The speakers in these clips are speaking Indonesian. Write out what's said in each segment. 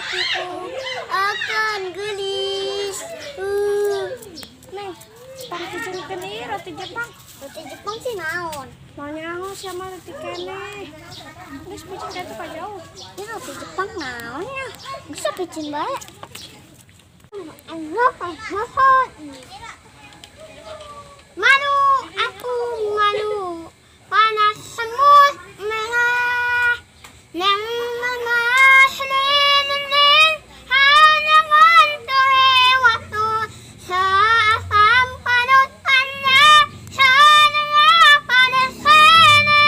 hatiku akan gelis. Neng, tang pijengkeun ieu roti Jepang. Roti Jepang sih naon? Maunya aku sama roti kene. Geus pijeng ka teu jauh. Ini roti Jepang naon ya? Bisa picin bae. Enak, Manu, aku manu. Panas semut merah. Yang memas lilin hanya ngantori waktu seasam panutannya senengah pada sini.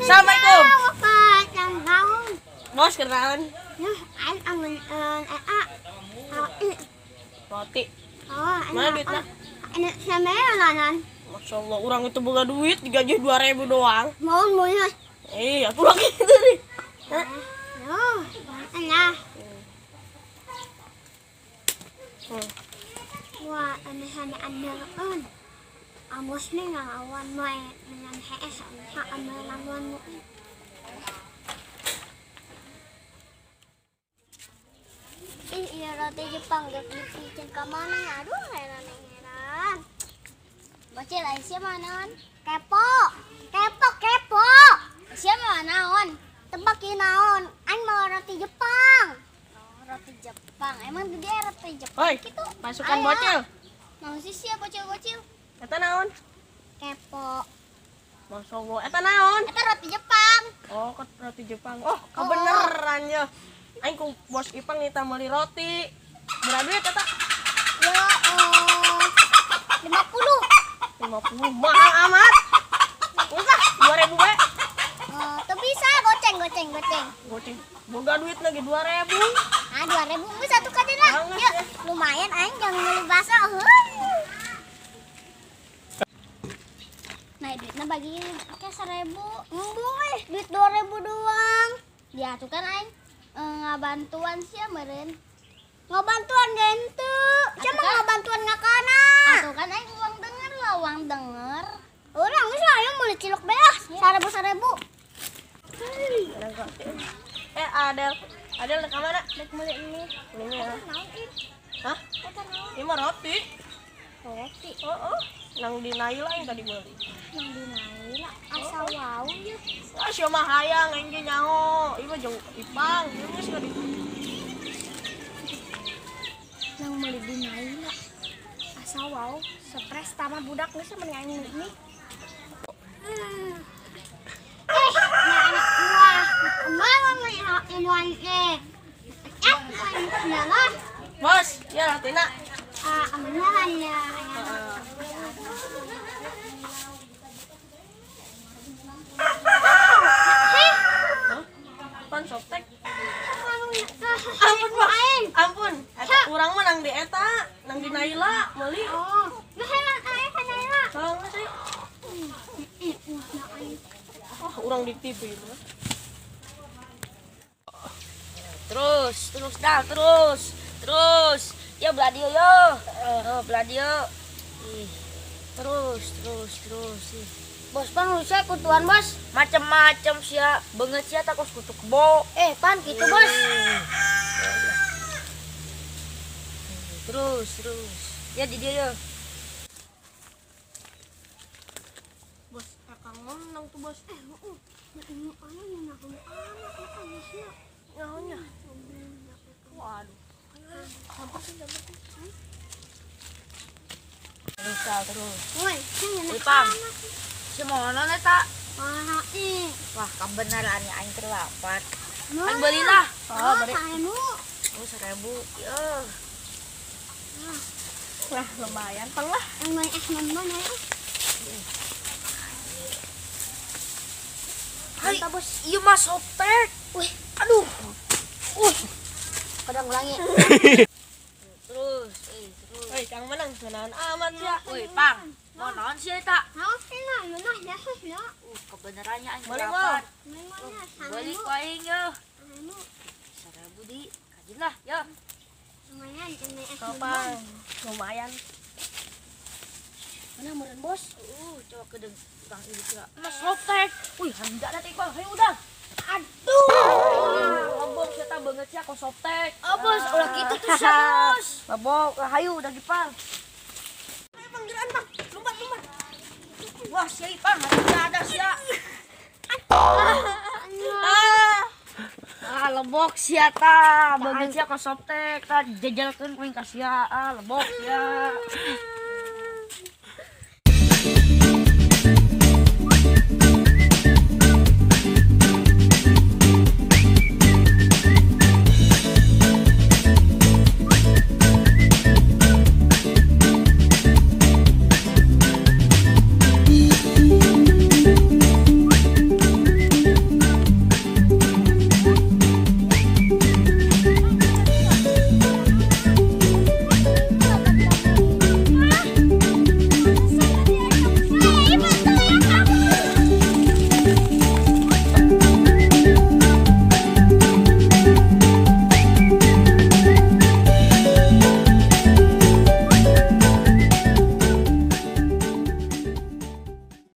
Assalamualaikum. Wafat yang tahun. Bos kenalan Nah, aing amun roti. Oh, Mana duitnya? Ini sama lanan. Masya Allah, orang itu boga duit digaji 2.000 doang. Mau ya. Aku lagi itu nih. Hah? Oh, enak. Wah, ini hanya andalan. Amos nih ngelawan moe dengan HS hak lawan moe. Iya roti Jepang gak dipicin ke mana ya? Aduh heran. Bocil Aisyah mana on? Kepo. Aisyah mana on? Tebak naon? Aing mau roti Jepang. Oh, roti Jepang. Emang gede roti Jepang Hoi, gitu? pasukan Aya. bocil. Mau sih ya bocil. Eta naon? Kepo. Masya Allah, eta naon? Itu roti Jepang. Oh, roti Jepang. Oh, kebeneran ya. Aing ku bos Ipang nih meuli roti. Berapa duit eta? Ya, 50. 50. Mahal amat. Enggak, 2.000 bae. Tuh bisa goceng. Goceng. Boga duit lagi 2.000. Ah, 2.000 bisa satu kali lah. Banget Yuk, ya. lumayan aing jangan beli bakso. Nah, duitnya bagi pakai 1.000. Boleh, duit 2.000 doang. Ya, tuh kan aing ngabantuan sih meureun. Ngabantuan gentu. Cuma ngabantuan ngakana. Atuh kan aing uang denger. Orang geus aya meuli cilok beas. 1.000. Adel ke mana? Dek meuli ini. Ini ya. Naon ih? Hah? Eta naon? Ini mah roti. Roti. Oh. Nang di Naila yang tadi meuli. Nang dinaila asa wau ya. Ah, siapa mah hayang aing ge nyaho. Ieu mah jeung Ipang. Ieu geus ka di. Nang meuli dinaila. Asa wau, stres tama budak geus meni aing ini. Bos, ya Latina. Pan softtek. Ampun, Bos. Ampun. Eta urang mah nang di eta, nang di Naila meuli. Salah sih. Oh, urang di TV mah. Terus. Ya Bladio yo. Bladio. Ih. Terus. Ih. Bos pan lusa kutuan bos. Macem-macem sia, beungeut sia takos kutu kebo. Pan gitu bos. Terus. Ya di dia yo. Bos, kakang nang tuh bos. Nyahonya. Waduh. Terus. Woi, Ipang. Si monon eta. mana ih? Wah, kebenaran aing teh lapar. Nah. Aing belilah. Beli. 1.000. Yo. Wah, lumayan pang lah. Yang mana ya? Hai, ieu mah softtek. Wih, Aduh. kadang ulangi. Terus. Hei, Kang menang naon amat ya. Woi, Pang. Mau naon sih eta? Naon sih nah, yunah ya sus ya. Kebenarannya aing Beli lapar. mana? Beli ku aing yo. 1.000 di kajin lah, yo. Lumayan ini Kapan? Lumayan. Mana meureun bos? Coba kedeng Kang ini kira. Mas softtek. Wih, hendak da teh, Bang. Hayu udah. Aduh. Lobong ke softtek. Oh bos, ulah gitu tuh sia bos. Babok, hayu udah Ipang. Ayo Bang, geraan Bang. Lumbat. Wah, si Ipang ada sia. Lebok sia ta, bagian sia ke softtek ta jajalkeun kuing ka sia lebok sia.